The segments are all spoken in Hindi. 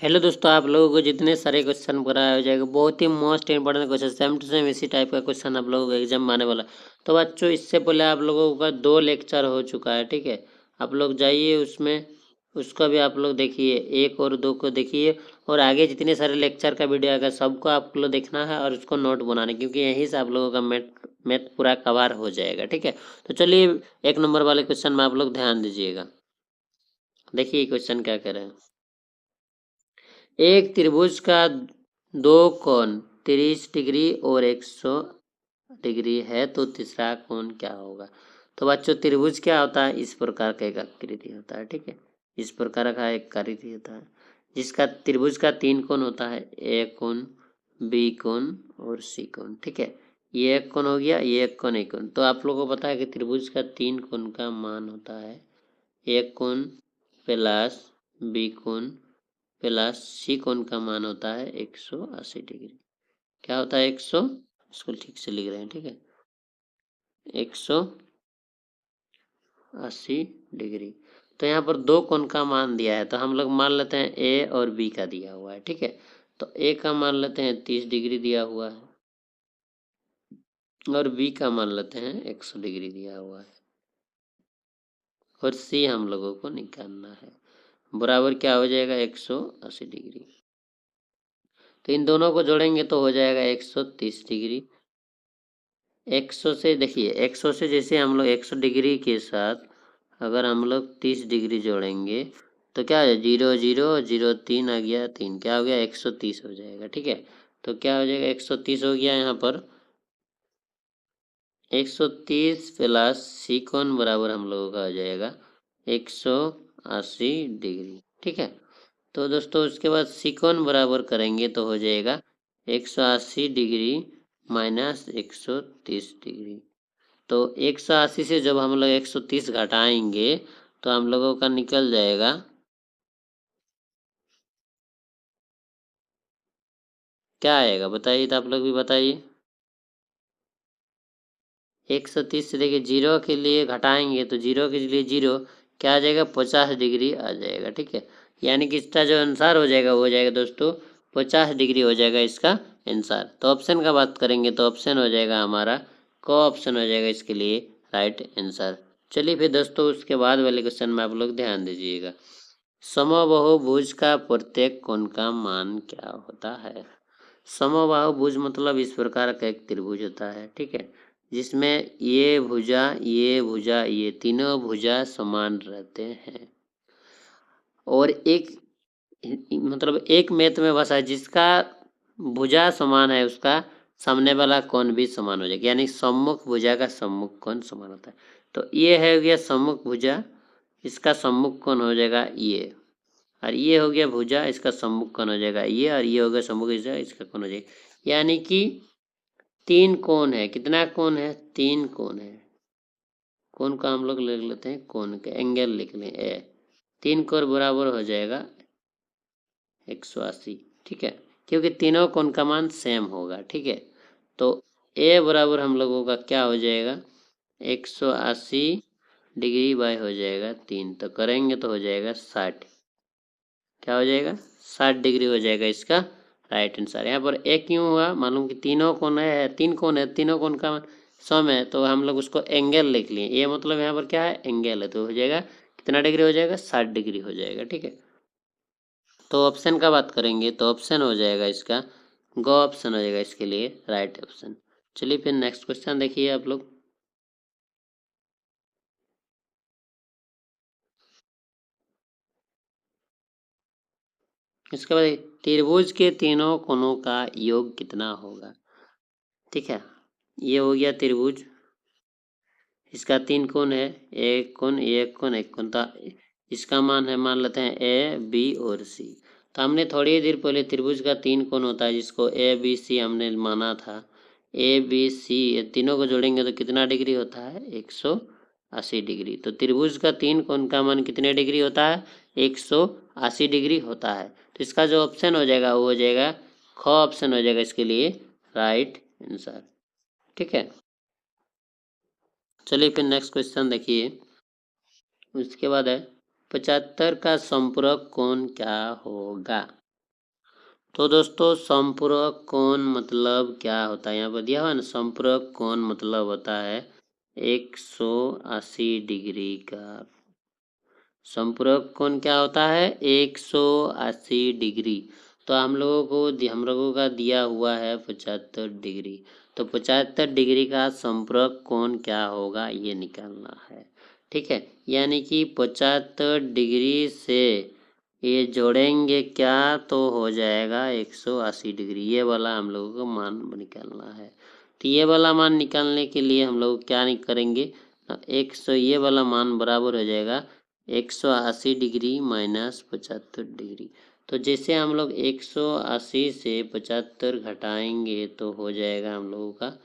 हेलो दोस्तों, आप लोगों को जितने सारे क्वेश्चन कराया हो जाएगा, बहुत ही most important question same to same इसी टाइप का क्वेश्चन आप लोगों को एग्जाम में आने वाला। तो बच्चों, इससे पहले आप लोगों का 2 लेक्चर हो चुका है, ठीक है। आप लोग जाइए उसमें, उसका भी आप लोग देखिए, 1 और 2 को देखिए। और आगे जितने सारे लेक्चर का वीडियो आएगा सबको आप लोग देखना है और उसको नोट बनाना, क्योंकि यहीं से आप लोगों का मैथ पूरा कवर हो जाएगा, ठीक है। तो चलिए, 1 नंबर वाले क्वेश्चन में आप लोग ध्यान दीजिएगा। देखिए क्वेश्चन क्या कह रहे हैं। एक त्रिभुज का 2 कोण 30 डिग्री और 100 डिग्री है, तो तीसरा कोण क्या होगा। तो बच्चों, त्रिभुज क्या होता है, इस प्रकार का एक आकृति होता है, ठीक है। इस प्रकार का एक आकृति होता है जिसका त्रिभुज का 3 कोण होता है, ए कोण, बी कोण और सी कोण, ठीक है। ये एक कोण हो गया, ये एक कोण, एक कोण। तो आप लोगों को पता है कि त्रिभुज का 3 कोण का मान होता है एक कोण प्लस बी कोण प्लस सी कोण का मान होता है 180 डिग्री। क्या होता है 100, इसको ठीक से लिख रहे हैं, ठीक है, 180 डिग्री। तो यहाँ पर 2 कोण का मान दिया है, तो हम लोग मान लेते हैं ए और बी का दिया हुआ है, ठीक है। तो ए का मान लेते हैं 30 डिग्री दिया हुआ है और बी का मान लेते हैं 100 डिग्री दिया हुआ है, और सी हम लोगों को निकालना है। बराबर क्या हो जाएगा 180 डिग्री। तो इन दोनों को जोड़ेंगे तो हो जाएगा 130 डिग्री। 100 से देखिए, 100 से जैसे हम लोग 100 डिग्री के साथ अगर हम लोग 30 डिग्री जोड़ेंगे तो क्या है, 0 0 0 3 आ गया, 3 क्या हो गया, 130 हो जाएगा, ठीक है। तो क्या हो जाएगा, 130 हो गया। यहाँ पर 130 प्लस सी कोण बराबर हम लोगों का हो जाएगा 180 डिग्री, ठीक है। तो दोस्तों, उसके बाद सी कोण बराबर करेंगे तो हो जाएगा 180 डिग्री माइनस 130 डिग्री। तो 180 से जब हम लोग 130 घटाएंगे तो हम लोगों का निकल जाएगा, क्या आएगा बताइए, तो आप लोग भी बताइए। 130 से देखिए, 0 के लिए घटाएंगे तो 0 के लिए 0 क्या आ जाएगा, 50 डिग्री आ जाएगा, ठीक है। यानी कि इसका जो आंसर हो जाएगा वो हो जाएगा दोस्तों 50 डिग्री हो जाएगा इसका आंसर। तो ऑप्शन का बात करेंगे तो ऑप्शन हो जाएगा हमारा क ऑप्शन हो जाएगा इसके लिए राइट आंसर। चलिए फिर दोस्तों, उसके बाद वाले क्वेश्चन में आप लोग ध्यान दीजिएगा। समबाहुभुज का प्रत्येक कोण का मान क्या होता है। समबाहुभुज मतलब इस प्रकार का एक त्रिभुज होता है, ठीक है, जिसमें ये तीनों भुजा समान रहते हैं और एक मतलब एक मैथ में बसा है जिसका भुजा समान है उसका सामने वाला कोण भी समान हो जाएगा, यानी सम्मुख भुजा का सम्मुख कोण समान होता है। तो ये है गया सम्मुख भुजा, इसका सम्मुख कोण हो जाएगा ये, और ये हो गया भुजा, इसका सम्मुख कोण हो जाएगा ये, और ये हो गया सम्मुख भुजा, इसका कोण हो जाएगा। यानी कि 3 कोण है, कितना कोण है, 3 कोण है। कोण का हम लोग लिख लेते हैं, कोण के एंगल लिख लें ए, 3 कोण बराबर हो जाएगा 180, ठीक है, क्योंकि तीनों कोण का मान सेम होगा, ठीक है। तो ए बराबर हम लोगों का क्या हो जाएगा, 180 डिग्री बाय हो जाएगा 3, तो करेंगे तो हो जाएगा 60, क्या हो जाएगा 60 डिग्री हो जाएगा इसका राइट आंसर। यहाँ पर एक क्यों हुआ, मालूम कि तीनों कोण है, 3 कोण है, तीनों कोण का सम है, तो हम लोग उसको एंगल लिख लिए, ये मतलब यहाँ पर क्या है, एंगल है, तो हो जाएगा कितना डिग्री हो जाएगा, 60 डिग्री हो जाएगा, ठीक है। तो ऑप्शन का बात करेंगे तो ऑप्शन हो जाएगा इसका गो ऑप्शन हो जाएगा इसके लिए राइट ऑप्शन। चलिए फिर नेक्स्ट क्वेश्चन देखिए आप लोग। इसके बाद त्रिभुज के तीनों कोणों का योग कितना होगा, ठीक है। ये हो गया त्रिभुज, इसका 3 कोण है, एक कोण, एक कोण, एक कोण, तो इसका मान है, मान लेते हैं ए बी और सी। तो हमने थोड़ी देर पहले त्रिभुज का 3 कोण होता है जिसको ए बी सी हमने माना था, ए बी सी, ये तीनों को जोड़ेंगे तो कितना डिग्री होता है, 180 डिग्री। तो त्रिभुज का 3 कोण का मान कितने डिग्री होता है, 180 डिग्री होता है। तो इसका जो ऑप्शन हो जाएगा वो हो जाएगा ख ऑप्शन हो जाएगा इसके लिए राइट आंसर, ठीक है। चलिए फिर नेक्स्ट क्वेश्चन देखिए। उसके बाद है 75 का संपूरक कोण क्या होगा। तो दोस्तों संपूरक कोण मतलब क्या होता है, यहाँ पर दिया हुआ है ना, संपूरक कोण मतलब होता है 180 डिग्री का। संपूरक कोण क्या होता है, 180 डिग्री। तो हम लोगों का दिया हुआ है 75 डिग्री। तो 75 डिग्री का संपूरक कोण क्या होगा ये निकालना है, ठीक है। यानी कि 75 डिग्री से ये जोड़ेंगे क्या तो हो जाएगा 180 डिग्री। ये वाला हम लोगों को मान निकालना है। तो ये वाला मान निकालने के लिए हम लोग क्या नहीं करेंगे, 100 ये वाला मान बराबर हो जाएगा 180 डिग्री माइनस 75 डिग्री। तो जैसे हम लोग 180 से 75 घटाएंगे तो हो जाएगा हम लोगों का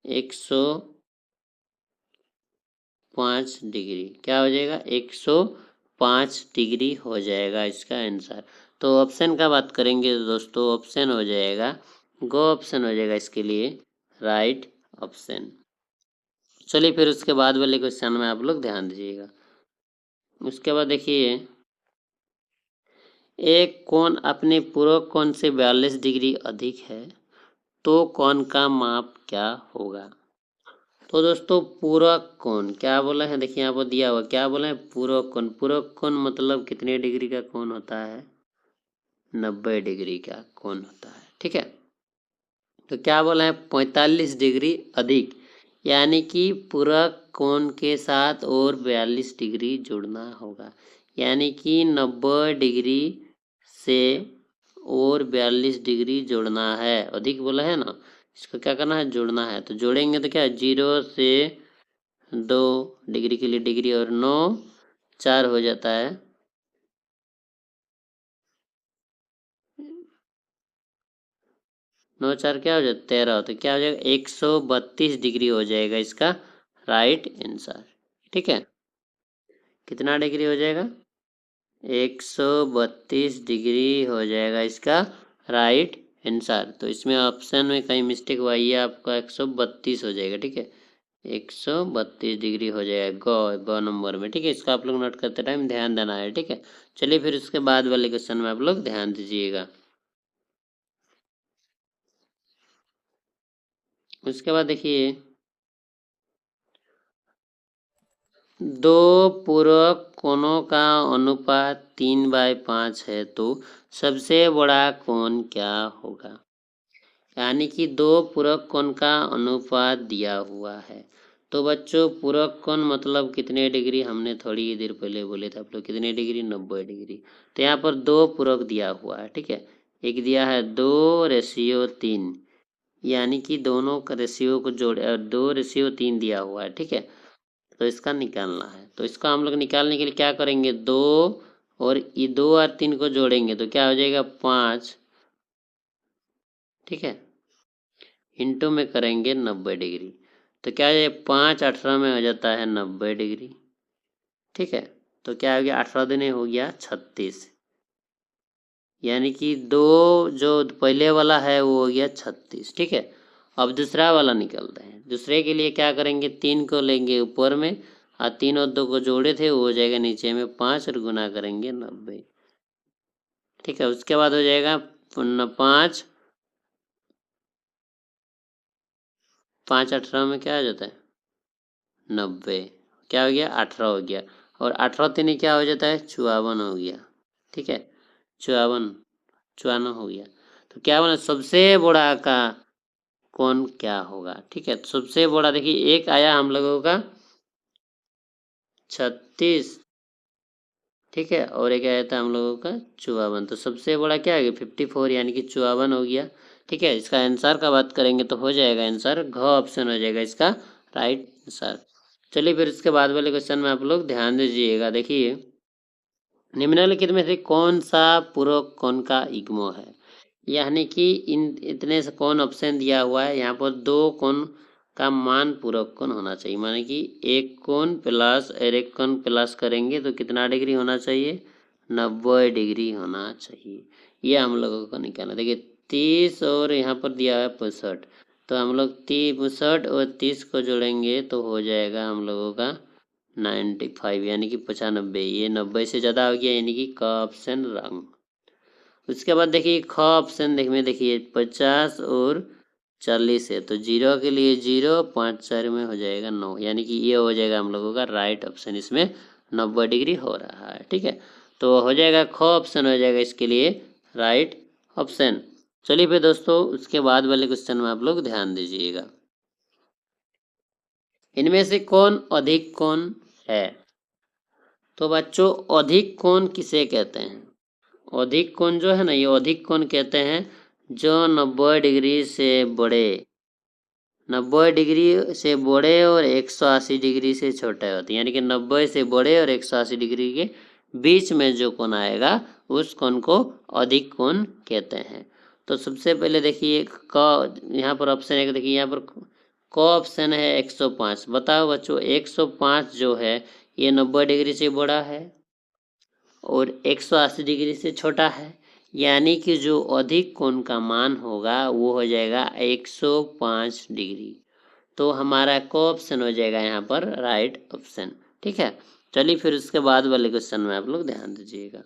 105 डिग्री। क्या हो जाएगा, 105 डिग्री हो जाएगा इसका आंसर। तो ऑप्शन का बात करेंगे तो दोस्तों ऑप्शन हो जाएगा गो, ऑप्शन हो जाएगा इसके लिए राइट ऑप्शन। चलिए फिर उसके बाद वाले क्वेश्चन में आप लोग ध्यान दीजिएगा। उसके बाद देखिए, एक कोण अपने पूरक कोण से 42 डिग्री अधिक है तो कोण का माप क्या होगा। तो दोस्तों पूरक कोण क्या बोला है, देखिए यहाँ पर दिया हुआ क्या बोला है, पूरक कोण। पूरक कोण मतलब कितने डिग्री का कोण होता है, 90 डिग्री का कोण होता है, ठीक है। तो क्या बोला है, 45 डिग्री अधिक, यानी कि पूरक कोण के साथ और 42 डिग्री जुड़ना होगा। यानी कि 90 डिग्री से और 42 डिग्री जोड़ना है, अधिक बोला है ना, इसको क्या करना है, जोड़ना है। तो जोड़ेंगे तो क्या, 0 से 2 डिग्री के लिए डिग्री और 9 4 हो जाता है, 9 4 क्या हो जाता, 13। तो क्या हो जाएगा, 132 डिग्री हो जाएगा इसका राइट आंसर, ठीक है। कितना डिग्री हो जाएगा, 132 डिग्री हो जाएगा इसका राइट आंसर। तो इसमें ऑप्शन में कहीं मिस्टेक हुआ, ये आपका 132 हो जाएगा, ठीक है। 132 डिग्री हो जाएगा गो नंबर में, ठीक है। इसको आप लोग नोट करते टाइम ध्यान देना है, ठीक है। चलिए फिर उसके बाद वाले क्वेश्चन में आप लोग ध्यान दीजिएगा। उसके बाद देखिए, दो पूरक कोणों का अनुपात 3/5 है तो सबसे बड़ा कोण क्या होगा। यानी कि दो पूरक कोण का अनुपात दिया हुआ है। तो बच्चों पूरक कोण मतलब कितने डिग्री, हमने थोड़ी ही देर पहले बोले थे आप लोग, कितने डिग्री, 90 डिग्री। तो यहाँ पर दो पूरक दिया हुआ है, ठीक है। एक दिया है 2:3, यानी कि दोनों का रेशियो को जोड़े, 2:3 दिया हुआ है, ठीक है। तो इसका निकालना है। तो इसका हम लोग निकालने के लिए क्या करेंगे, 2 और ये 2 और 3 को जोड़ेंगे तो क्या हो जाएगा, 5, ठीक है। इंटू में करेंगे 90 डिग्री। तो क्या है, 5 18 में हो जाता है 90 डिग्री, ठीक है। तो क्या हो गया, 18 दिन हो गया 36, यानी कि दो जो पहले वाला है वो हो गया 36, ठीक है। अब दूसरा वाला निकलते हैं। दूसरे के लिए क्या करेंगे, 3 को लेंगे ऊपर में और 3 और 2 को जोड़े थे वो हो जाएगा नीचे में 5 और गुना करेंगे 90, ठीक है। उसके बाद हो जाएगा 5 5 18 में क्या हो जाता है, 90, क्या हो गया, 18 हो गया। और 18 तीन क्या हो जाता है, 54 हो गया, ठीक है। 54 हो गया। तो क्या बना, सबसे बड़ा का कौन क्या होगा, ठीक है। तो सबसे बड़ा देखिए, एक आया हम लोगों का 36, ठीक है, और एक आया था हम लोगों का 54। तो सबसे बड़ा क्या है, 54, यानी कि 54 हो गया, ठीक है। इसका आंसर का बात करेंगे तो हो जाएगा आंसर घ ऑप्शन हो जाएगा इसका राइट आंसर। चलिए फिर इसके बाद वाले क्वेश्चन में आप लोग ध्यान दीजिएगा। देखिए, निम्नलिखित में से कौन सा पूरक कोण का युग्म है, यानी कि इन इतने से कौन ऑप्शन दिया हुआ है, यहाँ पर दो कोण का मान पूरक कोण होना चाहिए। माने कि एक कोण प्लस और एक कोण प्लस करेंगे तो कितना डिग्री होना चाहिए, 90 डिग्री होना चाहिए। ये हम लोगों को निकालना। देखिए 30 और यहाँ पर दिया है 65, तो हम लोग 65 और 30 को जोड़ेंगे तो हो जाएगा हम लोगों का 95, यानी कि 95। ये 90 से ज़्यादा हो गया, यानी कि का ऑप्शन रॉन्ग। उसके बाद देखिए ख ऑप्शन में देखिए 50 और 40 है, तो 0 के लिए 0, 5 4 में हो जाएगा 9, यानी कि ये हो जाएगा हम लोगों का राइट ऑप्शन, इसमें 90 डिग्री हो रहा है। ठीक है, तो हो जाएगा ख ऑप्शन हो जाएगा इसके लिए राइट ऑप्शन। चलिए फिर दोस्तों उसके बाद वाले क्वेश्चन में आप लोग ध्यान दीजिएगा। इनमें से कौन अधिक कोण है? तो बच्चों अधिक कोण किसे कहते हैं? अधिक कोण जो है ना, ये अधिक कोण कहते हैं जो 90 डिग्री से बड़े, 90 डिग्री से बड़े और 180 डिग्री से छोटे होते हैं, यानी कि 90 से बड़े और 180 डिग्री के बीच में जो कोण आएगा उस कोण को अधिक कोण कहते हैं। तो सबसे पहले देखिए क, यहाँ पर ऑप्शन है, देखिए यहाँ पर क ऑप्शन है 105। बताओ बच्चों 105 जो है ये 90 डिग्री से बड़ा है और 180 डिग्री से छोटा है, यानी कि जो अधिक कोण का मान होगा वो हो जाएगा 105 डिग्री। तो हमारा को ऑप्शन हो जाएगा यहाँ पर राइट ऑप्शन। ठीक है, चलिए फिर उसके बाद वाले क्वेश्चन में आप लोग ध्यान दीजिएगा।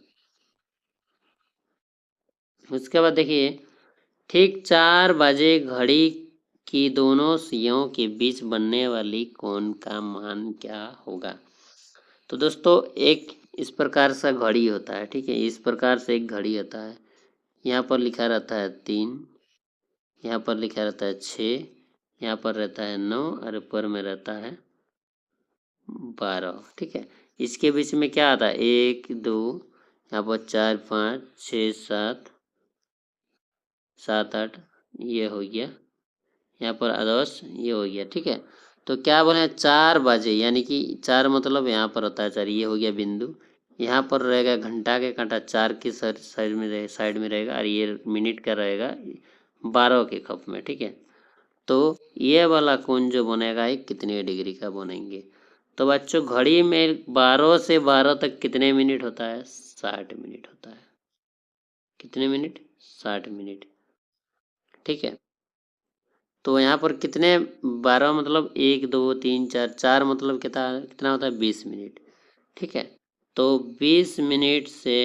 उसके बाद देखिए ठीक 4 बजे घड़ी की दोनों सुइयों के बीच बनने वाली कोण का मान क्या होगा? तो दोस्तों एक इस प्रकार सा घड़ी होता है। ठीक है, इस प्रकार से एक घड़ी होता है, यहाँ पर लिखा रहता है 3, यहाँ पर लिखा रहता है 6, यहाँ पर रहता है 9 और ऊपर में रहता है 12। ठीक है, इसके बीच में क्या आता है 1 2, यहाँ पर 4 5 6 7 7 8, ये हो गया, यहाँ पर 10, ये हो गया। ठीक है, तो क्या बोले 4 बजे, यानी कि 4 मतलब यहाँ पर होता है 4, ये हो गया बिंदु, यहाँ पर रहेगा घंटा के कांटा 4 की साइड में रहेगा और ये मिनट का रहेगा 12 के खप में। ठीक है, तो ये वाला कोण जो बनेगा ये कितने डिग्री का बनेंगे? तो बच्चों घड़ी में 12 से 12 तक कितने मिनट होता है? 60 मिनट होता है। कितने मिनट? 60 मिनट। ठीक है, तो यहाँ पर कितने 12 मतलब 1 2 3 4, 4 मतलब कितना होता है 20 मिनट। ठीक है, तो 20 मिनट से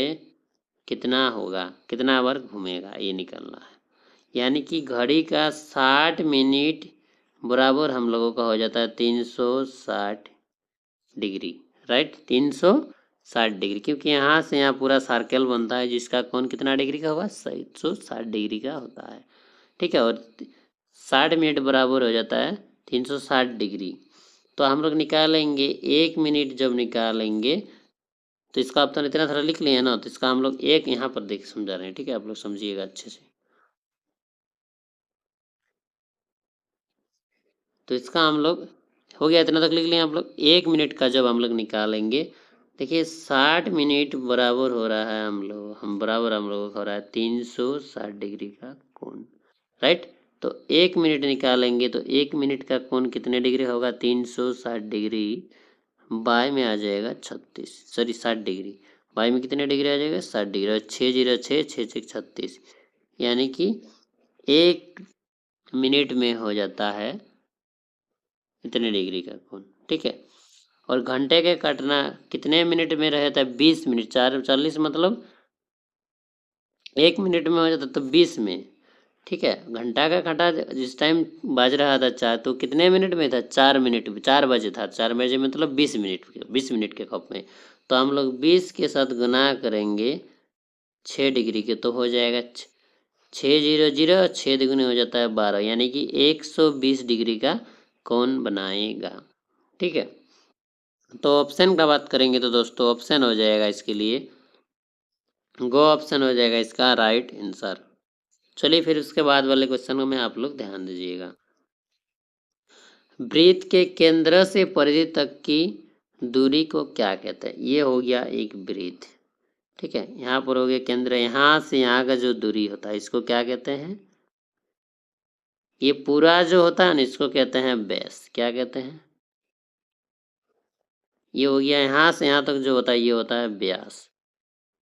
कितना होगा, कितना बार घूमेगा ये निकलना है, यानी कि घड़ी का 60 मिनट बराबर हम लोगों का हो जाता है 360 डिग्री। राइट, 360 डिग्री, क्योंकि यहाँ से यहाँ पूरा सर्कल बनता है जिसका कोण कितना डिग्री का होगा 160 डिग्री का होता है। ठीक है, और 60 मिनट बराबर हो जाता है 360 डिग्री। तो हम लोग निकालेंगे 1 मिनट, जब निकालेंगे तो इसका ऑप्शन इतना सारा लिख लिए ना, तो इसका हम लोग एक यहाँ पर देख समझा रहे हैं। ठीक है, आप लोग समझिएगा अच्छे से। तो इसका हम लोग हो गया, इतना तक लिख लिए आप लोग। 1 मिनट का जब हम लोग निकालेंगे, देखिए 60 मिनट बराबर हो रहा है हम लोगों का हो रहा है 360 डिग्री का कोण। राइट, तो 1 मिनट निकालेंगे तो 1 मिनट का कोण कितने डिग्री होगा 360 डिग्री, बाय में आ जाएगा 60 डिग्री, बाय में कितने डिग्री आ जाएगा 60 डिग्री, और 6 0 6 6 6 36, यानी कि 1 मिनट में हो जाता है इतने डिग्री का कोण। ठीक है, और घंटे के काटना कितने मिनट में रहता है 20 मिनट, 40 मतलब 1 मिनट में हो जाता तो 20 में। ठीक है, घंटा का कांटा जिस टाइम बज रहा था 4, तो कितने मिनट में था 4 मिनट, 4 बजे था, 4 बजे मतलब 20 मिनट के खप में। तो हम लोग 20 के साथ गुना करेंगे 6 डिग्री के, तो हो जाएगा 6 0 0, 6 दुगुने हो जाता है 12, यानी कि 120 डिग्री का कोण बनाएगा। ठीक है, तो ऑप्शन का बात करेंगे तो दोस्तों ऑप्शन हो जाएगा इसके लिए गो ऑप्शन हो जाएगा इसका राइट आंसर। चलिए फिर उसके बाद वाले क्वेश्चन में आप लोग ध्यान दीजिएगा। वृत्त के केंद्र से परिधि तक की दूरी को क्या कहते हैं? ये हो गया एक वृत्त। ठीक है, यहाँ पर हो गया केंद्र, यहाँ से यहाँ का जो दूरी होता है इसको क्या कहते हैं? ये पूरा जो होता है ना इसको कहते हैं व्यास। क्या कहते हैं? ये हो गया यहाँ से यहाँ तक जो होता है ये होता है व्यास।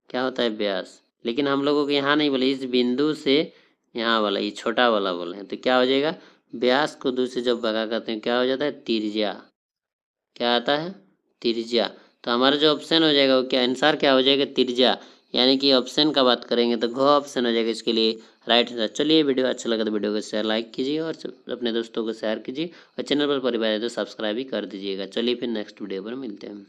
क्या होता है? व्यास। लेकिन हम लोगों को यहाँ नहीं बोले, इस बिंदु से यहाँ वाला, ये छोटा वाला बोले हैं, तो क्या हो जाएगा व्यास को 2 से जब भागा करते हैं क्या हो जाता है त्रिज्या। क्या आता है? त्रिज्या। तो हमारा जो ऑप्शन हो जाएगा वो क्या आंसर क्या हो जाएगा त्रिज्या, यानी कि ऑप्शन का बात करेंगे तो घ ऑप्शन हो जाएगा इसके लिए राइट आंसर। चलिए वीडियो अच्छा लगा तो वीडियो को शेयर लाइक कीजिए और अपने दोस्तों को शेयर कीजिए और चैनल पर परिवार है तो सब्सक्राइब भी कर दीजिएगा। चलिए फिर नेक्स्ट वीडियो पर मिलते हैं।